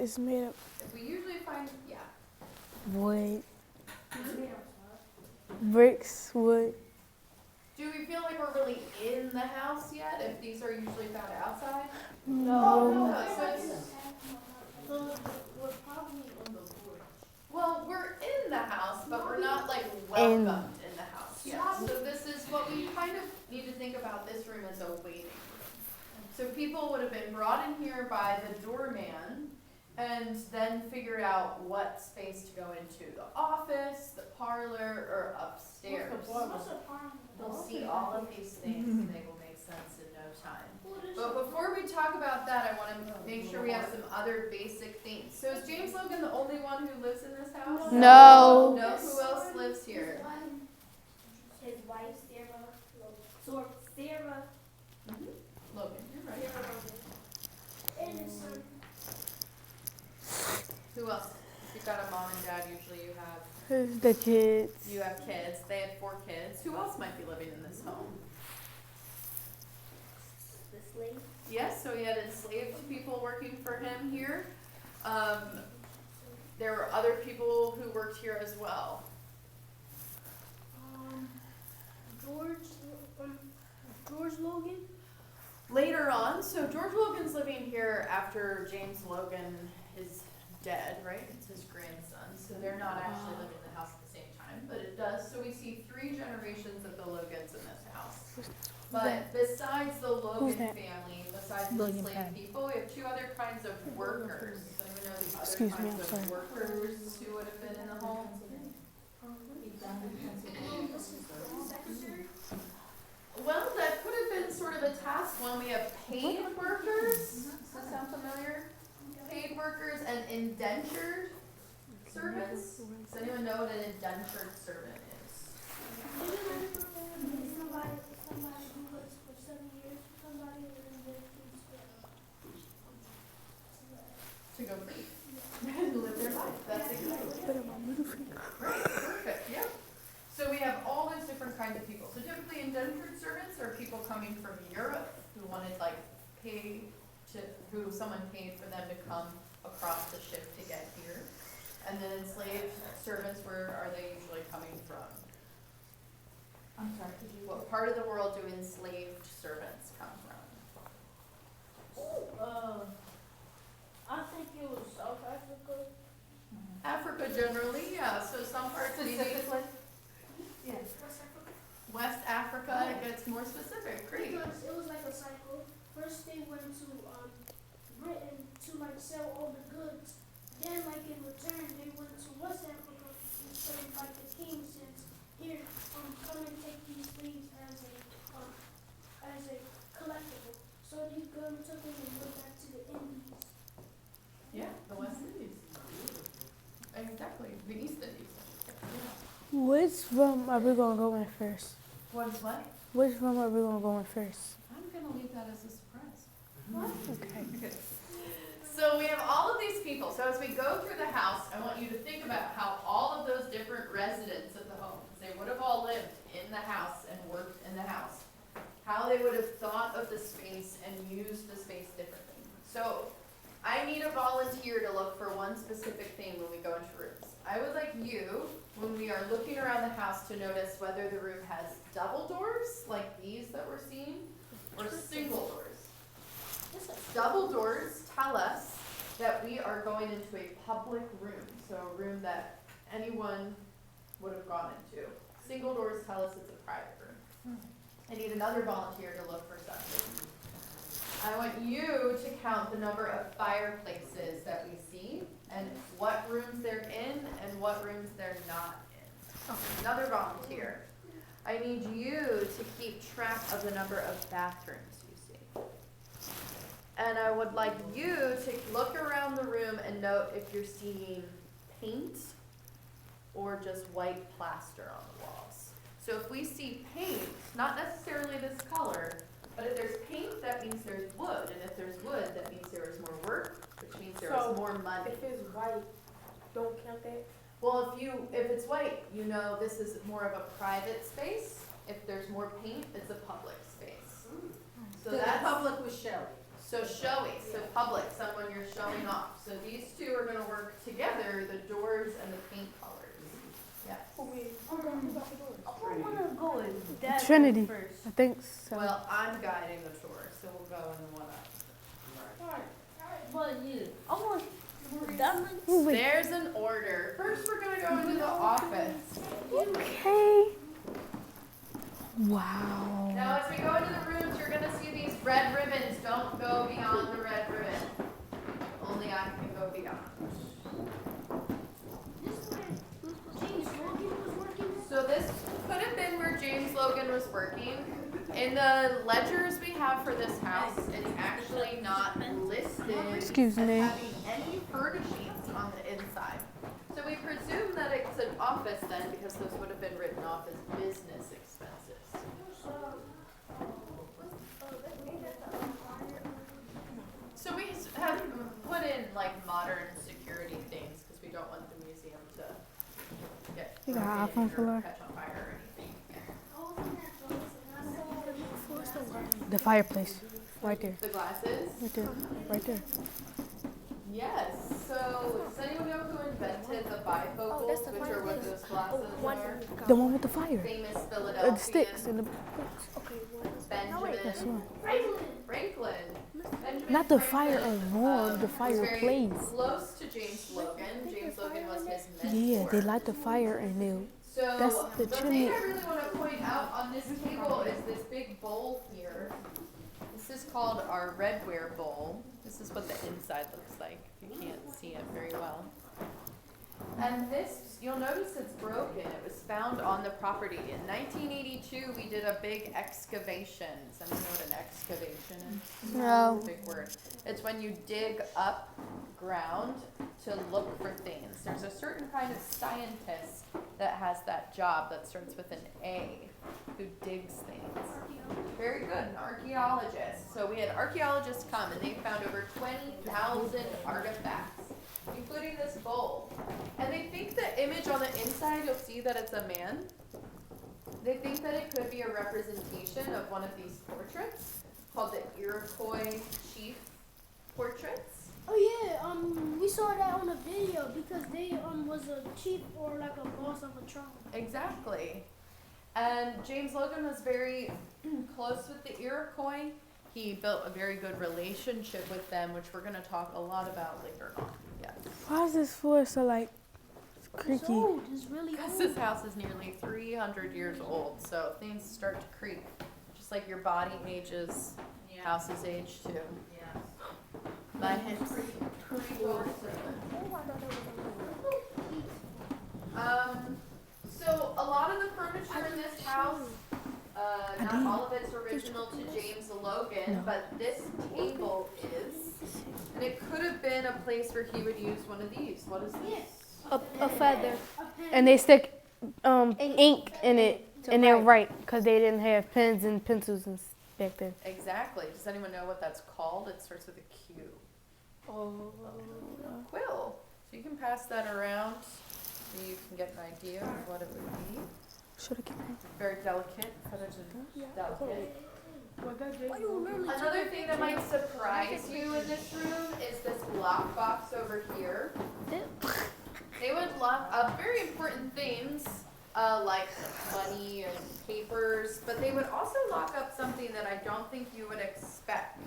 It's made of We usually find, wood, bricks, wood. Do we feel like we're really in the house yet, if these are usually found outside? No. So it's, We're probably on the porch. well, we're in the house, but we're not like welcomed in the house yet. So this is what we kind of need to think about this room as a waiting room. So people would have been brought in here by the doorman and then figured out what space to go into, the office, the parlor, or upstairs. They'll see all of these things and they will make sense in no time. But before we talk about that, I want to make sure we have some other basic things. So is James Logan the only one who lives in this house? No. No, who else lives here? His wife, Sarah. Sarah. Logan, you're right. And his son. Who else? You've got a mom and dad, usually you have. The kids. You have kids. They had 4 kids. Who else might be living in this home? The slave. Yes, so he had enslaved people working for him here. There were other people who worked here as well. George Logan. Later on, so George Logan's living here after James Logan is dead, right? It's his grandson, so they're not actually living in the house at the same time, but it does. So we see 3 generations of the Logans in this house. But besides the Logan family, besides the enslaved people, we have 2 other kinds of workers. So we know the other kinds of workers who would have been in the home. Well, that could have been sort of a task when we have paid workers. Does that sound familiar? Paid workers and indentured servants. Does anyone know what an indentured servant is? Somebody who works for 7 years for somebody and then To go free and live their life. That's exactly right. Perfect. Yep. So we have all those different kinds of people. So typically indentured servants are people coming from Europe who wanted who someone paid for them to come across the ship to get here. And then enslaved servants, where are they usually coming from? I'm sorry, What part of the world do enslaved servants come from? I think it was South Africa. Africa generally, yeah. So some parts of specifically? Yes. West Africa, it gets more specific. Great. Because it was like a cycle. First they went to Britain to like sell all the goods. Then like in return they went to West Africa and said like the king says, here, come and take these things as a collectible. So they took them and went back to the Indies. Yeah, the West Indies. Exactly, the East Indies. Which room are we gonna go in first? What is what? Which room are we gonna go in first? I'm gonna leave that as a surprise. Okay. So we have all of these people. So as we go through the house, I want you to think about how all of those different residents of the home, they would have all lived in the house and worked in the house, how they would have thought of the space and used the space differently. So I need a volunteer to look for one specific thing when we go into rooms. I would like you, when we are looking around the house, to notice whether the room has double doors, like these that we're seeing, or single doors. Double doors tell us that we are going into a public room, so a room that anyone would have gone into. Single doors tell us it's a private room. I need another volunteer to look for something. I want you to count the number of fireplaces that we see and what rooms they're in and what rooms they're not in. Another volunteer. I need you to keep track of the number of bathrooms you see. And I would like you to look around the room and note if you're seeing paint or just white plaster on the walls. So if we see paint, not necessarily this color, but if there's paint, that means there's wood. And if there's wood, that means there is more work, which means there is more money. If it's white, don't count that? Well, if it's white, you know this is more of a private space. If there's more paint, it's a public space. So The that's public was Shelley. So showing, so public, someone you're showing off. So these two are gonna work together, the doors and the paint colors. Yes. I wanna go with that Trinity. first. I think so. Well, I'm guiding the tour, so we'll go in one up. But yeah, I want that one. Ooh, wait. There's an order. First, we're gonna go into the office. Okay. Wow. Now, as we go into the rooms, you're gonna see these red ribbons. Don't go beyond the red ribbon. Only I can go beyond. This way, James Logan was working. So this could have been where James Logan was working. In the ledgers we have for this house, it's actually not listed Excuse as me. having any furnishings on the inside. So we presume that it's an office then, because those would have been written off as business expenses. So we have put in like modern security things because we don't want the museum to get You got broken iPhone or for catch on fire or anything. The fireplace. Right there. The glasses? Right there. Right there. Yes. So does anyone know who invented the bifocals, which are what those glasses are? The one with the fire. Famous The Philadelphian sticks and the. That's Benjamin one. Franklin. Benjamin Not the Franklin, fire alarm, the was fireplace. very close to James Logan. James Logan was his mentor. Yeah, they light the fire and they. So That's the thing chimney. I really want to point out on this table is this big bowl here. This is called our redware bowl. This is what the inside looks like. You can't see it very well. And this, you'll notice it's broken. It was found on the property. In 1982, we did a big excavation. Does anyone know what an excavation is? No. It's a big word. It's when you dig up ground to look for things. There's a certain kind of scientist that has that job that starts with an A, who digs things. Very good, an archaeologist. So we had archaeologists come and they found over 20,000 artifacts, including this bowl. And they think the image on the inside, you'll see that it's a man. They think that it could be a representation of one of these portraits called the Iroquois chief portraits. Oh yeah, we saw that on a video because they was a chief or like a boss of a tribe. Exactly. And James Logan was very close with the Iroquois. He built a very good relationship with them, which we're going to talk a lot about later on. Yes. Why is this floor so like creaky? It's old. It's really Because old. this house is nearly 300 years old, so things start to creak. Just like your body ages, houses age too. My head's pretty old. So a lot of the furniture in this house, not all of it's original to James Logan, but this table is. And it could have been a place where he would use one of these. What is this? A feather. And they stick ink in it, and they're right because they didn't have pens and pencils and back then. Exactly. Does anyone know what that's called? It starts with a Q. Oh. Quill. So you can pass that around so you can get an idea of what it would be. Should have kept it. Very delicate. Feathers are delicate. Why you remember Another thing that might surprise you in this room is this lock box over here. They would lock up very important things like money and papers, but they would also lock up something that I don't think you would expect.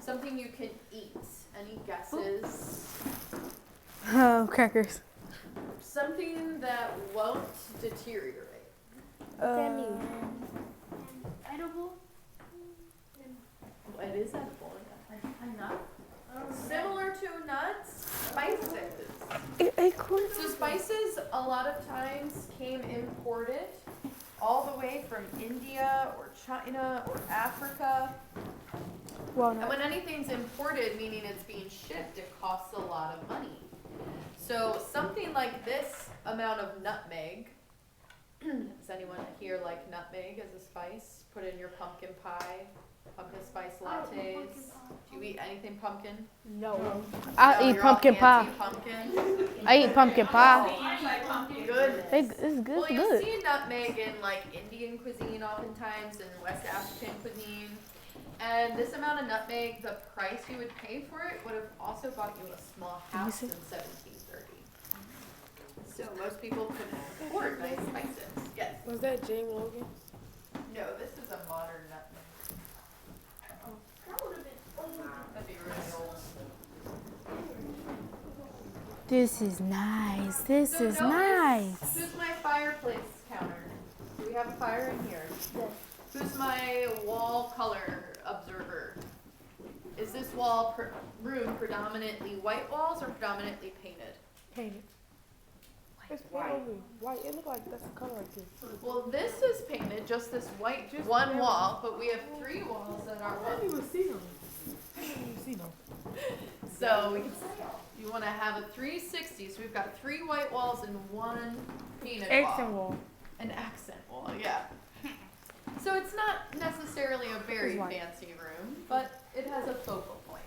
Something you can eat. Any guesses? Oh, crackers. Something that won't deteriorate. edible? It is edible. Similar to nuts, spices. Acorns. So spices a lot of times came imported all the way from India or China or Africa. And Walnut. when anything's imported, meaning it's being shipped, it costs a lot of money. So something like this amount of nutmeg, does anyone here like nutmeg as a spice? Put in your pumpkin pie, pumpkin spice lattes. Do you eat anything pumpkin? No. No, I eat you're all pumpkin pie. anti-pumpkin. I eat pumpkin pie. Goodness. It's good. Well, It's you'll good. see nutmeg in like Indian cuisine oftentimes and West African cuisine. And this amount of nutmeg, the price you would pay for it would have also bought you a small house in 1730. So most people couldn't afford nice spices. Yes. Was that James Logan? No, this is a modern nutmeg. That would have been old. That'd be really old. This is nice. This So is notice nice. Who's my fireplace counter? Do we have a fire in here? Yes. Who's my wall color observer? Is this room predominantly white walls or predominantly painted? Painted. It's painted white. It looked like that's the color I did. Well, this is painted, just this white, just one wall, but we have 3 walls that are I didn't even see them. I didn't even see them. So you want to have a 360. So we've got 3 white walls and 1 painted Accent wall. wall. An accent wall, yeah. So it's not necessarily a very It's white. fancy room, but it has a focal point.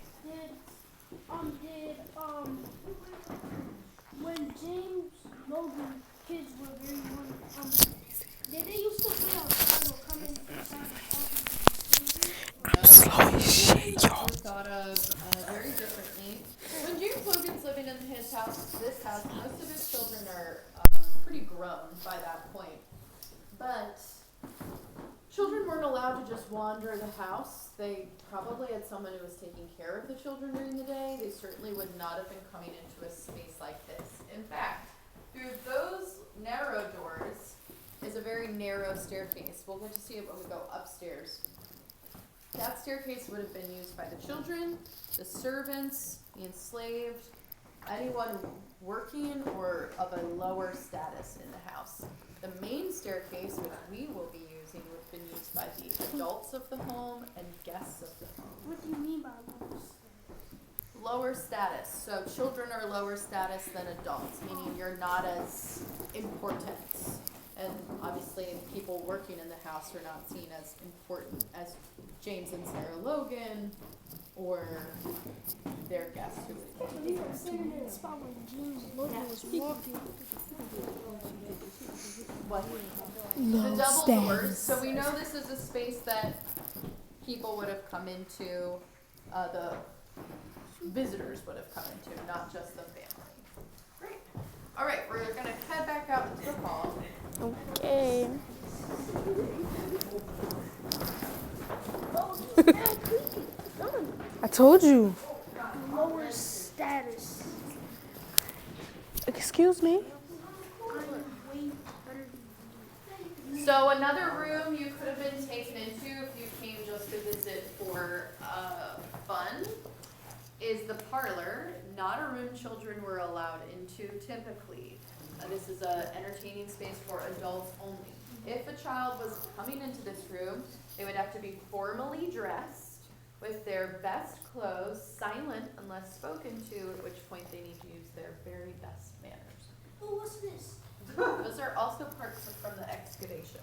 When James Logan kids were very young, did they used to play outside or come inside Thought of very differently. When James Logan's living in his house, this house, most of his children are pretty grown by that point. But children weren't allowed to just wander the house. They probably had someone who was taking care of the children during the day. They certainly would not have been coming into a space like this. In fact, through those narrow doors is a very narrow staircase. We'll get to see it when we go upstairs. That staircase would have been used by the children, the servants, the enslaved, anyone working or of a lower status in the house. The main staircase, which we will be using, would have been used by the adults of the home and guests of the home. What do you mean by those? Lower status. So children are lower status than adults, meaning you're not as important. And obviously people working in the house are not seen as important as James and Sarah Logan or their guests who would We were sitting in the spot when James Logan was walking. what? Low The double doors. status. So we know this is a space that people would have come into, the visitors would have come into, not just the family. Great. All right, we're gonna head back out into the hall. Okay. I told you. Lower status. Excuse me. So another room you could have been taken into if you came just to visit for fun is the parlor. Not a room children were allowed into typically. This is an entertaining space for adults only. If a child was coming into this room, they would have to be formally dressed with their best clothes, silent unless spoken to, at which point they need to use their very best manners. Oh, what's this? Those are also parts from the excavation.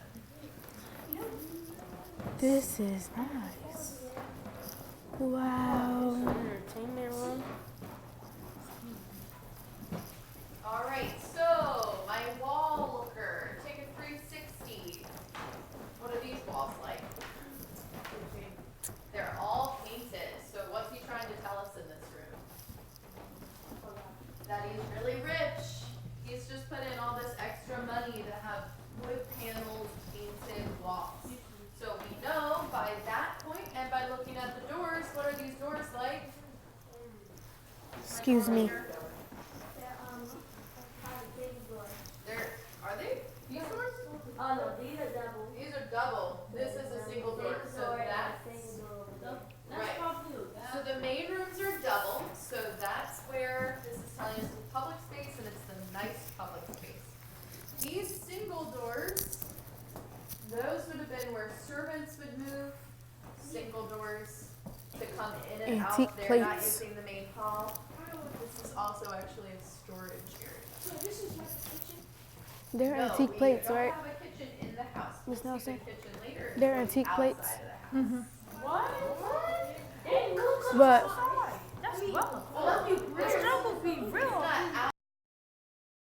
This is nice. Wow. Entertainment room. All right, so my wall looker, take a 360. What are these walls like? They're all painted. So what's he trying to tell us in this room? That he's really rich. He's just put in all this extra money to have wood paneled painted walls. So we know by that point and by looking at the doors, what are these doors like? Excuse me. Are they? These doors? Oh no, these are double. These are double. This is a single door. So that's right. So the main rooms are double. So that's where this is telling us the public space, and it's the nice public space. These single doors, those would have been where servants would move. Single doors to come in and Antique out. They're not plates. using the main hall. This is also actually a storage area. So this is like a kitchen. They're No, antique we plates, don't right? have a kitchen in the house. Miss We'll see Nelson? the kitchen later. It's They're going antique outside plates. of the house. What? But That's well. Well, Let's be real. it's not